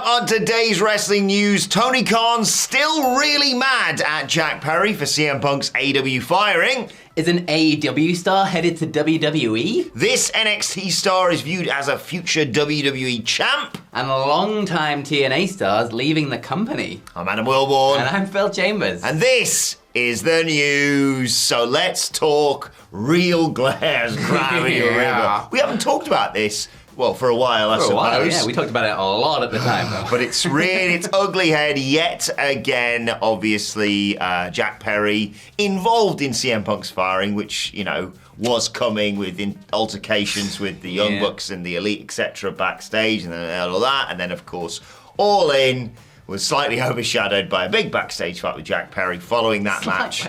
on today's wrestling news, Tony Khan's still really mad at Jack Perry for CM Punk's AEW firing. Is an AEW star headed to WWE? This NXT star is viewed as a future WWE champ. And long-time TNA stars leaving the company. I'm Adam Wilborn. And I'm Phil Chambers. And this is the news. So let's talk real glares grabbing your river. We haven't talked about this. Well, for a while, I suppose. While, yeah. We talked about it a lot at the time, though. But it's reared its ugly head yet again. Obviously, Jack Perry involved in CM Punk's firing, which, you know, was coming with altercations with the Young Bucks and the Elite, etc., backstage, and then all that. And then, of course, All In was slightly overshadowed by a big backstage fight with Jack Perry following that match.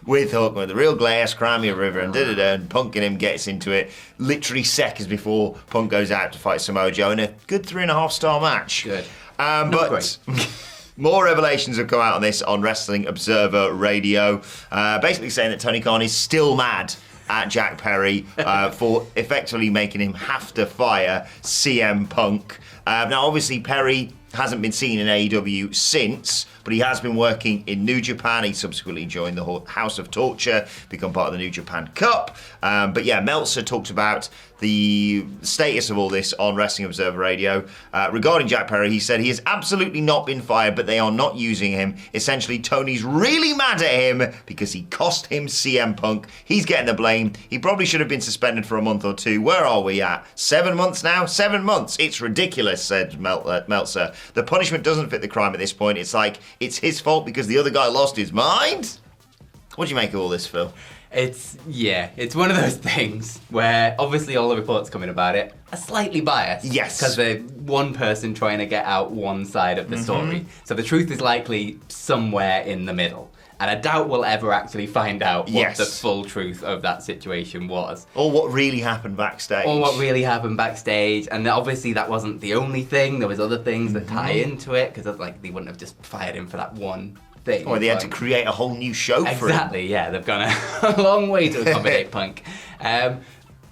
With Hook, with the real glass, Crimea River, and and Punk and him gets into it literally seconds before Punk goes out to fight Samoa Joe in a good 3.5-star match. Good. But more revelations have come out on this on Wrestling Observer Radio, basically saying that Tony Khan is still mad at Jack Perry for effectively making him have to fire CM Punk. Now, obviously, Perry hasn't been seen in AEW since, but he has been working in New Japan. He subsequently joined the House of Torture, become part of the New Japan Cup. But yeah, Meltzer talked about the status of all this on Wrestling Observer Radio. Regarding Jack Perry, he said he has absolutely not been fired, but they are not using him. Essentially, Tony's really mad at him because he cost him CM Punk. He's getting the blame. He probably should have been suspended for a month or two. Where are we at? 7 months now? 7 months. It's ridiculous, said Meltzer. The punishment doesn't fit the crime at this point. It's like it's his fault because the other guy lost his mind. What do you make of all this, Phil? It's one of those things where obviously all the reports coming about it are slightly biased. Yes. Because they're one person trying to get out one side of the story. So the truth is likely somewhere in the middle. And I doubt we'll ever actually find out what the full truth of that situation was. Or what really happened backstage. And obviously that wasn't the only thing. There was other things that tie into it, because like they wouldn't have just fired him for that one thing. Or they had to create a whole new show for him. Exactly, yeah. They've gone a long way to accommodate Punk.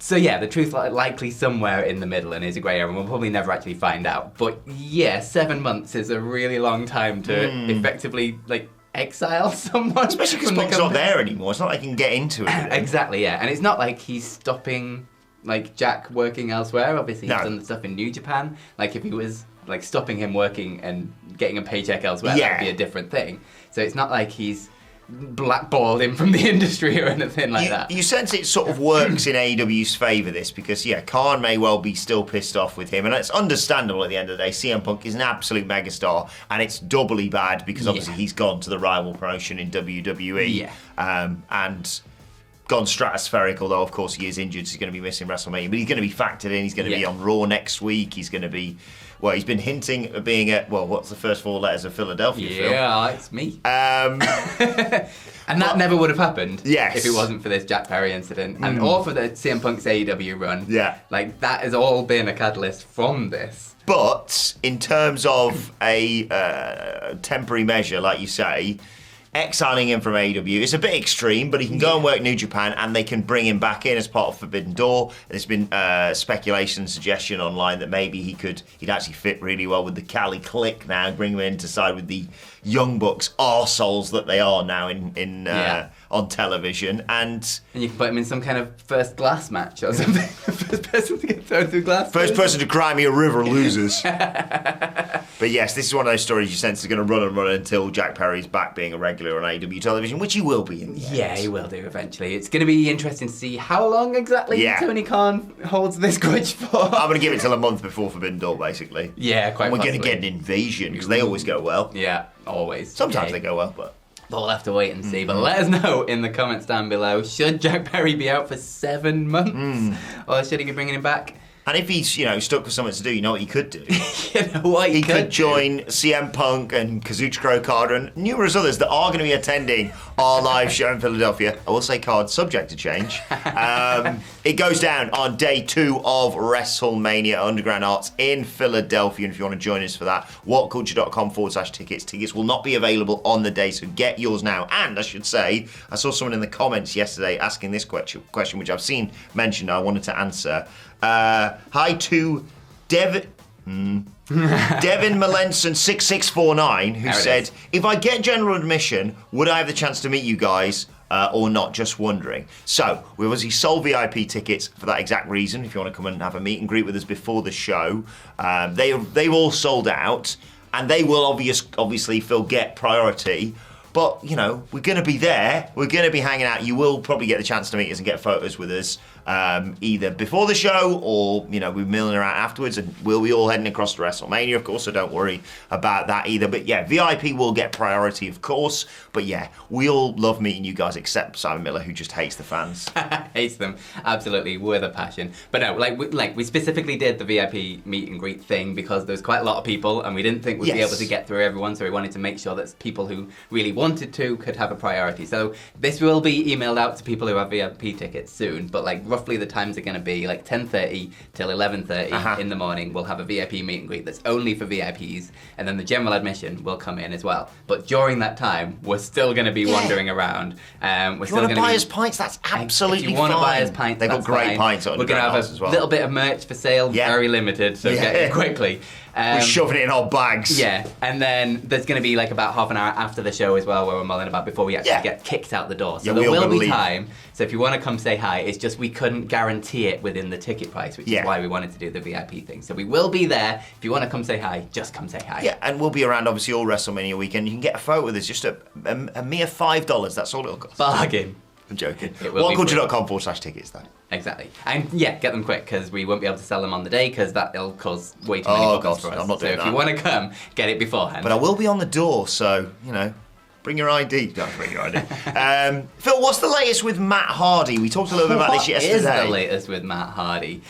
So yeah, the truth likely somewhere in the middle and is a grey area, and we'll probably never actually find out. But yeah, 7 months is a really long time to effectively exile someone. Especially because Punk's not there anymore. It's not like he can get into it. Exactly, yeah. And it's not like he's stopping Jack working elsewhere. Obviously he's done the stuff in New Japan. Like if he was stopping him working and getting a paycheck elsewhere, that would be a different thing. So it's not like he's blackballed him from the industry or anything like that. You sense it sort of works in AEW's favour, this, because, Khan may well be still pissed off with him, and it's understandable at the end of the day. CM Punk is an absolute megastar, and it's doubly bad because obviously he's gone to the rival promotion in WWE, and gone stratospheric, although of course he is injured, so he's going to be missing WrestleMania, but he's going to be factored in, he's going to be on Raw next week, he's going to be... Well, he's been hinting at being at, what's the first 4 letters of Philadelphia, Phil? Yeah, it's me. And that never would have happened if it wasn't for this Jack Perry incident. And or for the CM Punk's AEW run. Yeah. That has all been a catalyst from this. But in terms of a temporary measure, like you say, exiling him from AEW is a bit extreme, but he can go and work New Japan, and they can bring him back in as part of Forbidden Door. There's been speculation, suggestion online that maybe he'd actually fit really well with the Cali clique now, bring him in to side with the Young Bucks arseholes that they are now on television, and you can put him in some kind of first glass match or something. First person to get thrown through glass. First person to cry me a river loses. But yes, this is one of those stories you sense is going to run and run until Jack Perry's back being a regular on AEW television, which he will be in the end. Yeah, he will do eventually. It's going to be interesting to see how long exactly Tony Khan holds this grudge for. I'm going to give it till a month before Forbidden Door, basically. Yeah, quite possibly. We're going to get an invasion, because they always go well. Yeah, always. Sometimes they go well, but... We'll have to wait and see, but let us know in the comments down below. Should Jack Perry be out for 7 months? Or should he be bringing him back? And if he's, stuck with something to do, you know what he could do? He could join CM Punk and Kazuchika Okada and numerous others that are going to be attending our live show in Philadelphia. I will say card subject to change. It goes down on day 2 of WrestleMania Underground Arts in Philadelphia. And if you want to join us for that, whatculture.com/tickets. Tickets will not be available on the day, so get yours now. And I should say, I saw someone in the comments yesterday asking this question, which I've seen mentioned. I wanted to answer. Hi to Devin Melenson 6649, who said, if I get general admission, would I have the chance to meet you guys or not? Just wondering. So, we obviously sold VIP tickets for that exact reason. If you want to come and have a meet and greet with us before the show, they've all sold out, and they will obviously get priority. But, you know, we're going to be there. We're going to be hanging out. You will probably get the chance to meet us and get photos with us either before the show or, you know, we're milling around afterwards, and we'll be all heading across to WrestleMania, of course, so don't worry about that either. But, yeah, VIP will get priority, of course. But, yeah, we all love meeting you guys except Simon Miller, who just hates the fans. Hates them. Absolutely. With a passion. But, no, we specifically did the VIP meet and greet thing because there was quite a lot of people and we didn't think we'd be able to get through everyone, so we wanted to make sure that people who really wanted to could have a priority. So this will be emailed out to people who have VIP tickets soon, but roughly the times are going to be 10:30 till 11:30 in the morning. We'll have a VIP meet and greet that's only for VIPs, and then the general admission will come in as well. But during that time, we're still going to be wandering around. We're still going to buy us pints. That's absolutely fine. If you want to buy us pints, they've got great pints on. We're going to have a little bit of merch for sale, very limited, so get it quickly. We're shoving it in our bags. Yeah, and then there's going to be about half an hour after the show as well where we're mulling about before we actually get kicked out the door. So there will be time. So if you want to come say hi, it's just we couldn't guarantee it within the ticket price, which is why we wanted to do the VIP thing. So we will be there. If you want to come say hi, just come say hi. Yeah, and we'll be around obviously all WrestleMania weekend. You can get a photo with us, just a mere $5. That's all it'll cost. Bargain. I'm joking. OneCulture.com/tickets though. Exactly. And get them quick because we won't be able to sell them on the day because that'll cause way too many bookings for us. I'm not doing that. So if you want to come, get it beforehand. But I will be on the door, so, you know, bring your ID. Don't bring your ID. Phil, what's the latest with Matt Hardy? We talked a little bit about this yesterday. What is the latest with Matt Hardy?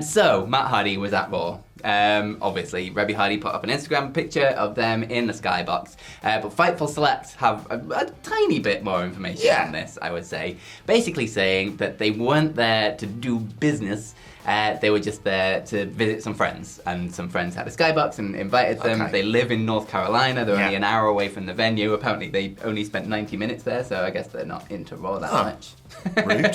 So, Matt Hardy was at Raw. Obviously, Rebby Hardy put up an Instagram picture of them in the skybox. But Fightful Select have a tiny bit more information on this, I would say. Basically saying that they weren't there to do business. They were just there to visit some friends. And some friends had a skybox and invited them. Okay. They live in North Carolina. They're only an hour away from the venue. Apparently, they only spent 90 minutes there, so I guess they're not into Raw that much. Rude.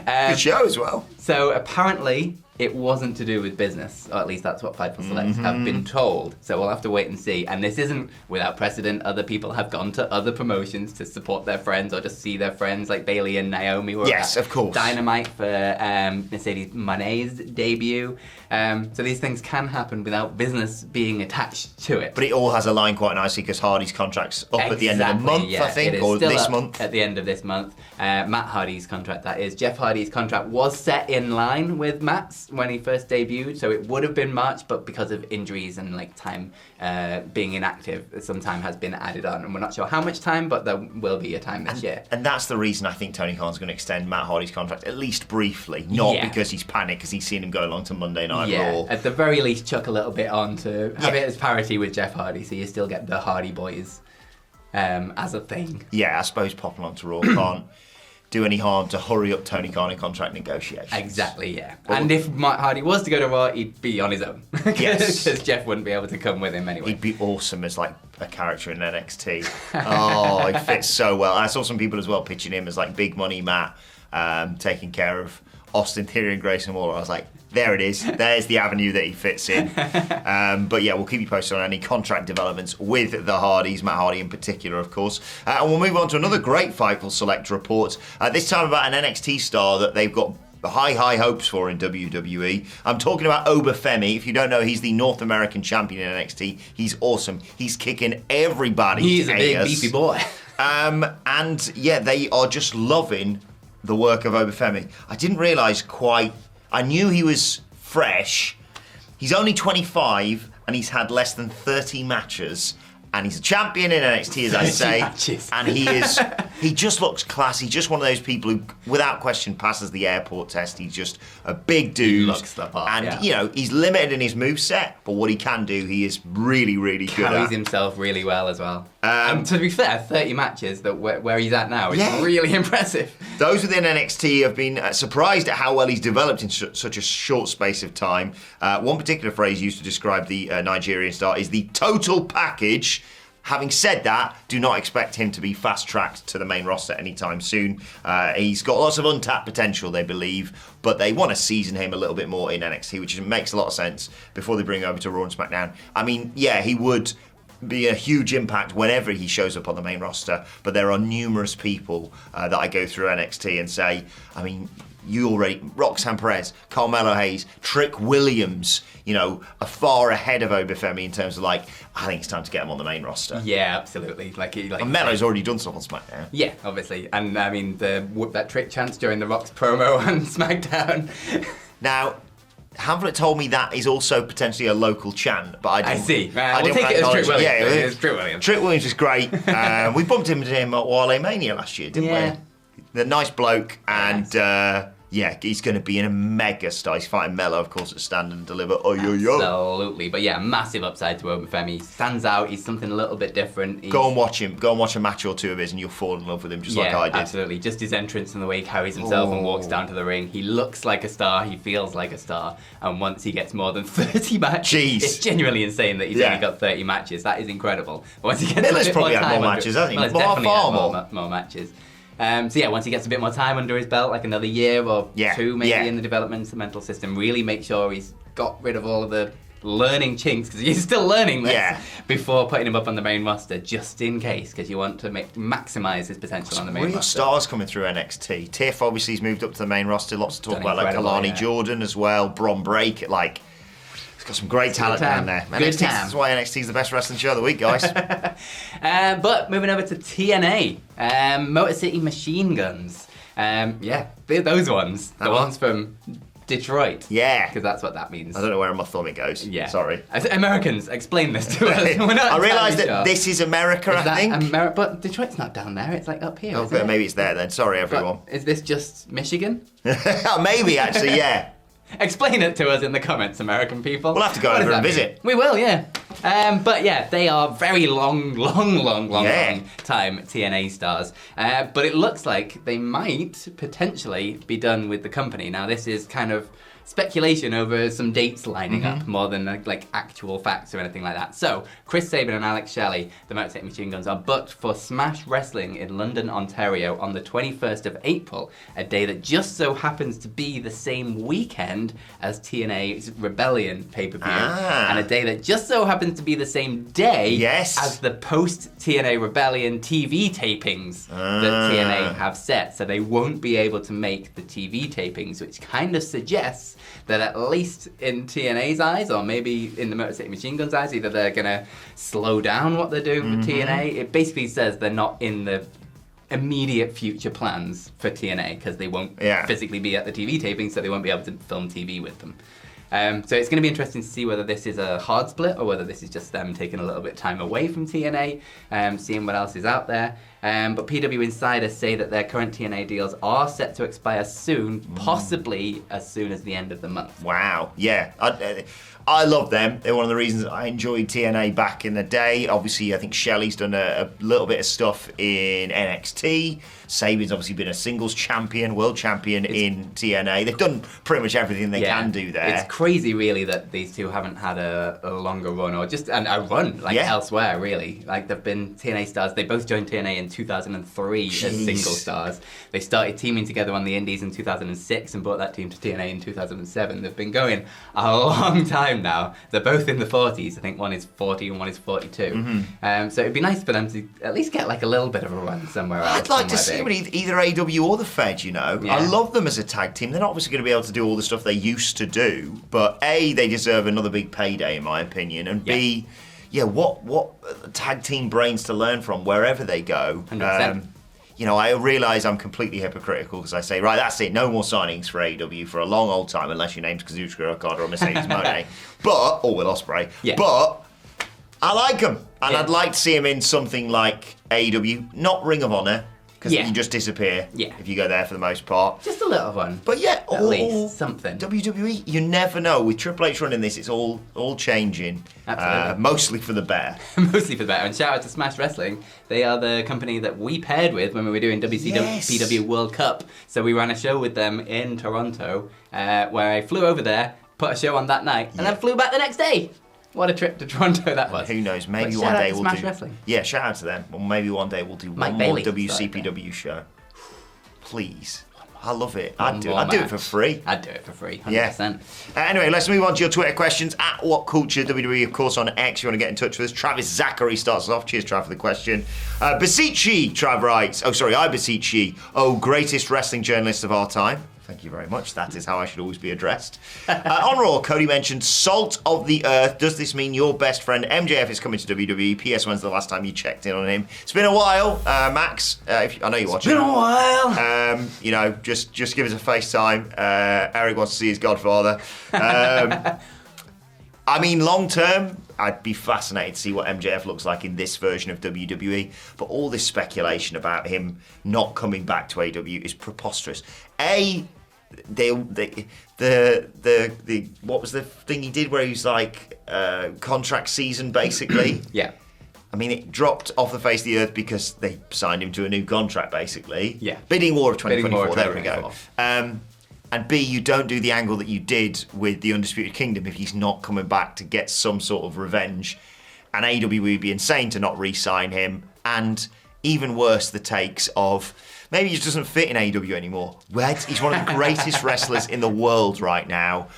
Good show as well. So apparently, it wasn't to do with business, or at least that's what Fightful Select have been told. So we'll have to wait and see. And this isn't without precedent. Other people have gone to other promotions to support their friends or just see their friends, like Bayley and Naomi were at of course. Dynamite for Mercedes Monet's debut. So these things can happen without business being attached to it. But it all has aligned quite nicely because Hardy's contract's up at the end of the month, I think, or this month. At the end of this month. Matt Hardy's contract, that is. Jeff Hardy's contract was set in line with Matt's when he first debuted, so it would have been March, but because of injuries and time being inactive, some time has been added on, and we're not sure how much time, but there will be a time this year. And that's the reason I think Tony Khan's going to extend Matt Hardy's contract, at least briefly, not because he's panicked, because he's seen him go along to Monday Night Raw. At the very least, chuck a little bit on to have it as parity with Jeff Hardy, so you still get the Hardy Boys as a thing. Yeah, I suppose popping onto Raw can't do any harm to hurry up Tony Khan in contract negotiations. Exactly, yeah. And if Matt Hardy was to go to Raw, he'd be on his own. Because Jeff wouldn't be able to come with him anyway. He'd be awesome as a character in NXT. Oh, he fits so well. I saw some people as well pitching him as Big Money Matt, taking care of Austin Theory and Grayson Waller. I was like, there it is. There's the avenue that he fits in. But yeah, we'll keep you posted on any contract developments with the Hardys, Matt Hardy in particular, of course. And we'll move on to another great Fightful Select report. This time about an NXT star that they've got high hopes for in WWE. I'm talking about Obafemi. If you don't know, he's the North American champion in NXT. He's awesome. He's kicking everybody. He's a big beefy boy. And yeah, they are just loving the work of Obafemi. I didn't realise quite. I knew he was fresh. He's only 25 and he's had less than 30 matches. And he's a champion in NXT, as I say. Matches. And he just looks class. He's just one of those people who, without question, passes the airport test. He's just a big dude. He looks the part, and, he's limited in his moveset, but what he can do, he is really, really good at. Carries himself really well as well. And to be fair, 30 matches where he's at now is really impressive. Those within NXT have been surprised at how well he's developed in such a short space of time. One particular phrase used to describe the Nigerian star is the total package. Having said that, do not expect him to be fast-tracked to the main roster anytime soon. He's got lots of untapped potential, they believe, but they want to season him a little bit more in NXT, which makes a lot of sense before they bring him over to Raw and SmackDown. I mean, yeah, he would be a huge impact whenever he shows up on the main roster, but there are numerous people that I go through NXT and say, I mean, Roxanne Perez, Carmelo Hayes, Trick Williams, are far ahead of Obafemi in terms of I think it's time to get him on the main roster. Yeah, absolutely. And Melo's already done stuff on SmackDown. Yeah, obviously. And I mean, that Trick chance during the Rock's promo on SmackDown. Now, Hamlet told me that is also potentially a local chant, but I didn't. I see. We'll take it as Trick Williams. Yeah, it's Trick Williams. Trick Williams is great. We bumped into him at Wale Mania last year, didn't we? The nice bloke, and he's going to be in a mega star. He's fighting Melo, of course, at Stand and Deliver. Absolutely, but yeah, massive upside to Obafemi. Stands out. He's something a little bit different. Go and watch him. Go and watch a match or two of his, and you'll fall in love with him, just like I did. Absolutely. Just his entrance and the way he carries himself and walks down to the ring. He looks like a star. He feels like a star. And once he gets more than 30 matches, it's genuinely insane that he's only got 30 matches. That is incredible. Once he gets Miller's probably had more matches, hasn't he? Far more matches. Once he gets a bit more time under his belt, like another year or two maybe in the developmental system, really make sure he's got rid of all of the learning chinks, because he's still learning this, before putting him up on the main roster, just in case, because you want to maximise his potential on the main roster. Stars coming through NXT. Tiff obviously has moved up to the main roster. Lots to talk about, like Kalani Jordan as well, Bron Breakker, He's got some great talent down there. That's why NXT is the best wrestling show of the week, guys. But moving over to TNA, Motor City Machine Guns. Those ones. The ones from Detroit. Yeah. Because that's what that means. I don't know where my thumb it goes. Yeah. Sorry. Americans, explain this to us. I realise that this is America, I think. But Detroit's not down there. It's up here. Okay, maybe it's there then. Sorry, everyone. But is this just Michigan? Maybe, actually, yeah. Explain it to us in the comments, American people. We'll have to go over and visit. We will, yeah. But yeah, they are very long time TNA stars. But it looks like they might potentially be done with the company. Now, this is kind of speculation over some dates lining up more than actual facts or anything like that. So, Chris Sabin and Alex Shelley, the Motor City Machine Guns, are booked for Smash Wrestling in London, Ontario on the 21st of April, a day that just so happens to be the same weekend as TNA's Rebellion pay-per-view, and a day that just so happens to be the same day as the post-TNA Rebellion TV tapings that TNA have set. So they won't be able to make the TV tapings, which kind of suggests that at least in TNA's eyes, or maybe in the Motor City Machine Guns' eyes, either they're going to slow down what they're doing for TNA. It basically says they're not in the immediate future plans for TNA, because they won't physically be at the TV taping, so they won't be able to film TV with them. So it's going to be interesting to see whether this is a hard split or whether this is just them taking a little bit of time away from TNA, seeing what else is out there. But PW insiders say that their current TNA deals are set to expire soon, possibly as soon as the end of the month. Wow, yeah. I love them. They're one of the reasons I enjoyed TNA back in the day. Obviously, I think Shelley's done a little bit of stuff in NXT. Sabin's obviously been a singles champion, world champion in TNA. They've done pretty much everything they can do there. It's crazy, really, that these two haven't had a longer run, or just a run elsewhere, really. They've been TNA stars. They both joined TNA in 2003 as single stars. They started teaming together on the Indies in 2006 and brought that team to TNA in 2007. They've been going a long time now. They're both in the 40s. I think one is 40 and one is 42. So it'd be nice for them to at least get a little bit of a run somewhere else. I'd like to see either AEW or the Fed, I love them as a tag team. They're not obviously going to be able to do all the stuff they used to do, but A, they deserve another big payday, in my opinion, and B, what tag team brains to learn from wherever they go. 100%. I realise I'm completely hypocritical because I say, right, that's it, no more signings for AEW for a long old time, unless your name's Kazuchika Okada or Mercedes Moné, or Will Ospreay. But I like them, and I'd like to see them in something like AEW, not Ring of Honor, because you just disappear if you go there for the most part. Just a little one. But at least something. WWE, you never know. With Triple H running this, it's all changing. Absolutely. Mostly for the better. Mostly for the better. And shout out to Smash Wrestling. They are the company that we paired with when we were doing WCW World Cup. So we ran a show with them in Toronto, where I flew over there, put a show on that night, and then flew back the next day. What a trip to Toronto that was. And who knows? Maybe But one day shout out to we'll Smash do. Wrestling. Yeah, shout out to them. Or maybe one day we'll do Mike one Bailey more started WCPW show. Please. I love it. One I'd do more it match. for free. I'd do it for free, 100%. Yeah. Anyway, let's move on to your Twitter questions. At What Culture WWE, of course, on X. If you want to get in touch with us. Travis Zachary starts us off. Cheers, Trav, for the question. Beseech ye, Trav writes. Oh, sorry, I beseech ye. Oh, greatest wrestling journalist of our time. Thank you very much. That is how I should always be addressed. On Raw, Cody mentioned salt of the earth. Does this mean your best friend MJF is coming to WWE? P.S. When's the last time you checked in on him? It's been a while, Max. I know you're watching. It's been a while. Just give us a FaceTime. Eric wants to see his Godfather. I mean, long term, I'd be fascinated to see what MJF looks like in this version of WWE. But all this speculation about him not coming back to AEW is preposterous. The what was the thing he did where he was like contract season basically? Yeah. I mean, it dropped off the face of the earth because they signed him to a new contract basically. Yeah. Bidding War of 2024. Bidding War of There we go. And B, you don't do the angle that you did with the Undisputed Kingdom if he's not coming back to get some sort of revenge. And AEW would be insane to not re-sign him. And even worse, the takes of maybe he just doesn't fit in AEW anymore. He's one of the greatest wrestlers in the world right now.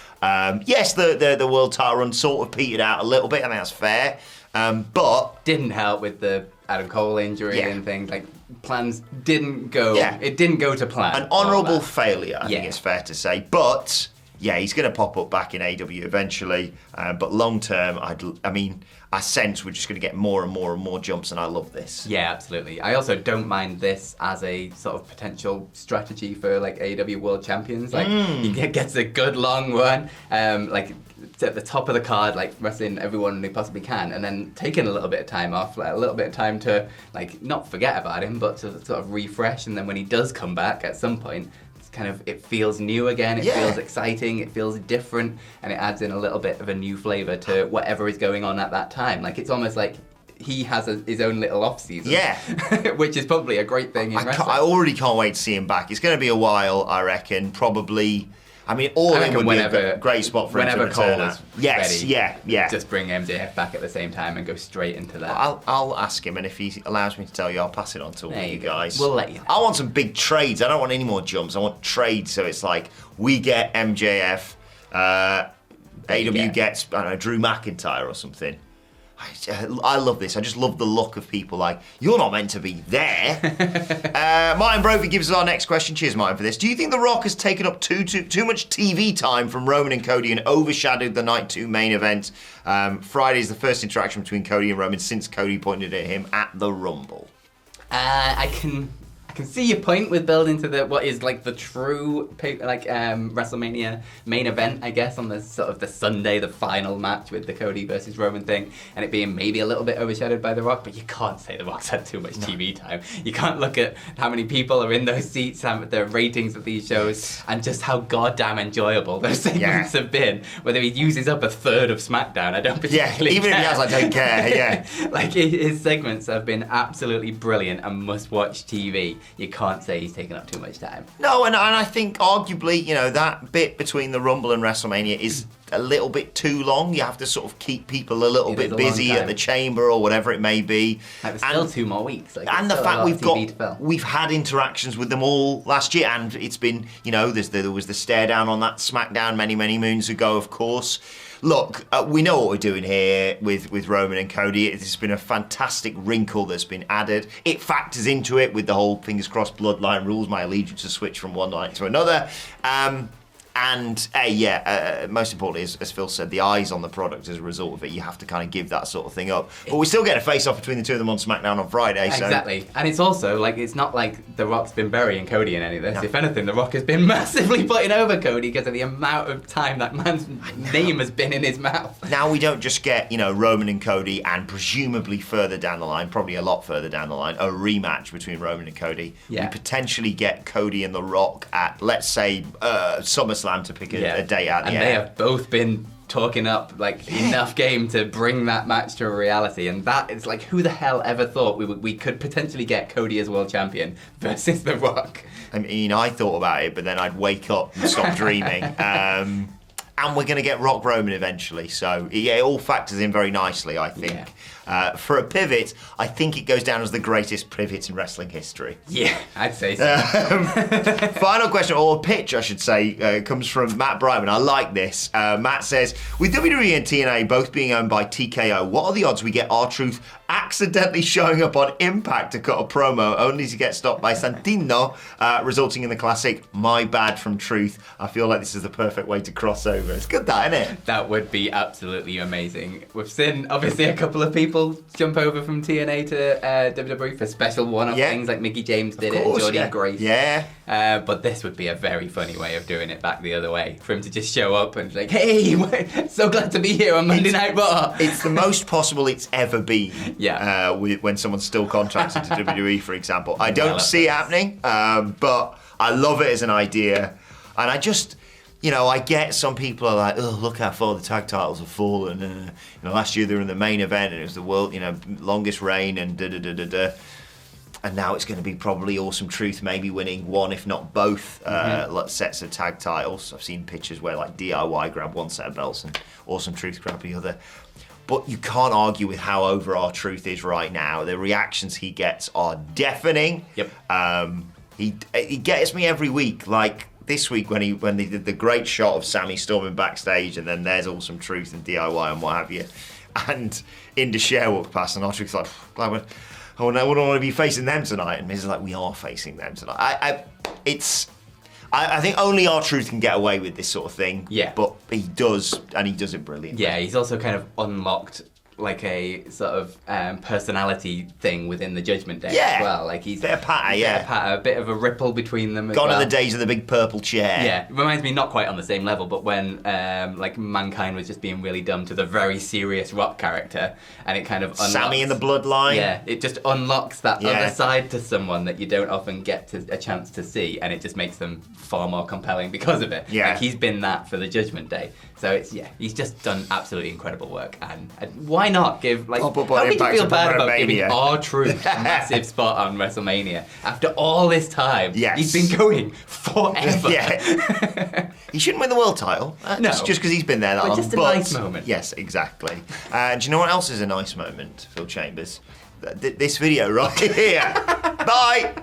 Yes, the world title run sort of petered out a little bit. I think that's fair. But didn't help with the Adam Cole injury and things. Like, plans didn't go. Yeah. It didn't go to plan. An honourable failure, I think it's fair to say. But yeah, he's going to pop up back in AEW eventually. But long term, I sense we're just going to get more and more and more jumps, and I love this. Yeah, absolutely. I also don't mind this as a sort of potential strategy for like AEW World Champions. Like he gets a good long run, like at the top of the card, like wrestling everyone they possibly can, and then taking a little bit of time off, like a little bit of time to like not forget about him, but to sort of refresh. And then when he does come back at some point, it feels new again, it feels exciting, it feels different, and it adds in a little bit of a new flavour to whatever is going on at that time. Like, it's almost like he has his own little off-season. Yeah. Which is probably a great thing in wrestling. I already can't wait to see him back. It's going to be a while, I reckon, probably. I mean, all in would be a great spot for him to return at. Yes, ready, yeah. Just bring MJF back at the same time and go straight into that. I'll ask him, and if he allows me to tell you, I'll pass it on to all you guys. We'll let you know. I want some big trades. I don't want any more jumps. I want trades, so it's like we get MJF, AEW gets, I don't know, Drew McIntyre or something. I love this. I just love the look of people like, you're not meant to be there. Martin Brophy gives us our next question. Cheers, Martin, for this. Do you think The Rock has taken up too much TV time from Roman and Cody and overshadowed the Night 2 main event? Friday is the first interaction between Cody and Roman since Cody pointed at him at the Rumble. I can see your point with building to what is like the true WrestleMania main event, I guess, on the sort of the Sunday, the final match with the Cody versus Roman thing, and it being maybe a little bit overshadowed by The Rock, but you can't say The Rock's had too much TV time. You can't look at how many people are in those seats, the ratings of these shows, and just how goddamn enjoyable those segments have been. Whether he uses up a third of SmackDown, I don't particularly even care. if he has, I don't care, Like, his segments have been absolutely brilliant and must-watch TV. You can't say he's taken up too much time. No, and I think arguably, that bit between the Rumble and WrestleMania is a little bit too long. You have to sort of keep people a little bit busy at the Chamber or whatever it may be. There's still 2 more weeks. And the fact we've had interactions with them all last year, and it's been, there was the stare down on that SmackDown many, many moons ago, of course. Look, we know what we're doing here with Roman and Cody. It's been a fantastic wrinkle that's been added. It factors into it with the whole fingers crossed bloodline rules, my allegiance to switch from one line to another. Most importantly, as Phil said, the eyes on the product as a result of it, you have to kind of give that sort of thing up. But we still get a face-off between the two of them on SmackDown on Friday. Exactly. And it's also, like, it's not like The Rock's been burying Cody in any of this. No. If anything, The Rock has been massively putting over Cody because of the amount of time that man's name has been in his mouth. Now we don't just get, Roman and Cody and presumably further down the line, probably a lot further down the line, a rematch between Roman and Cody. Yeah. We potentially get Cody and The Rock at, let's say, SummerSlam to pick a date out and they have both been talking up enough game to bring that match to a reality, and that is like, who the hell ever thought we could potentially get Cody as world champion versus The Rock? I mean, I thought about it, but then I'd wake up and stop dreaming. and we're going to get Rock Roman eventually. So, yeah, it all factors in very nicely, I think. Yeah. For a pivot, I think it goes down as the greatest pivot in wrestling history. Yeah, I'd say so. Final question, or pitch, I should say, comes from Matt Brightman. I like this. Matt says, with WWE and TNA both being owned by TKO, what are the odds we get R-Truth accidentally showing up on Impact to cut a promo, only to get stopped by Santino, resulting in the classic "My bad" from Truth? I feel like this is the perfect way to cross over. It's good, that, isn't it? That would be absolutely amazing. We've seen, obviously, a couple of people jump over from TNA to WWE for special one-off things, like Mickey James did it, and Jordan Grace. Yeah. But this would be a very funny way of doing it back the other way, for him to just show up and be like, hey, so glad to be here on Monday Night Raw. It's the most possible it's ever been. Yeah. When someone's still contracted to WWE, for example. I don't see it happening, but I love it as an idea. And I just, I get some people are like, oh, look how far the tag titles have fallen. Last year they were in the main event and it was the world, longest reign and da-da-da-da-da. And now it's going to be probably Awesome Truth maybe winning one, if not both, sets of tag titles. I've seen pictures where like DIY grab one set of belts and Awesome Truth grab the other. But you can't argue with how over R-Truth is right now. The reactions he gets are deafening. Yep. He gets me every week. Like this week when they did the great shot of Sammy storming backstage, and then there's Awesome Truth and DIY and what have you, and Indus Sher walked past, and R-Truth's like, I wouldn't want to be facing them tonight. And Miz is like, we are facing them tonight. I think only R-Truth can get away with this sort of thing. Yeah. But he does, and he does it brilliantly. Yeah, he's also kind of unlocked like a sort of personality thing within the Judgment Day as well. Like he's bit of patter, a bit of a ripple between them. Gone are the days of the big purple chair. Yeah, it reminds me not quite on the same level, but when like Mankind was just being really dumb to the very serious Rock character, and it kind of unlocks, Sammy in the Bloodline. Yeah, it just unlocks that other side to someone that you don't often get a chance to see, and it just makes them far more compelling because of it. Yeah, like he's been that for the Judgment Day. So he's just done absolutely incredible work, and why not give how could you feel bad about giving R-Truth a massive spot on WrestleMania after all this time? Yes, he's been going forever. He shouldn't win the world title, just because he's been there that long. Just a nice moment. Yes, exactly. Do you know what else is a nice moment, Phil Chambers? This video right here. Bye.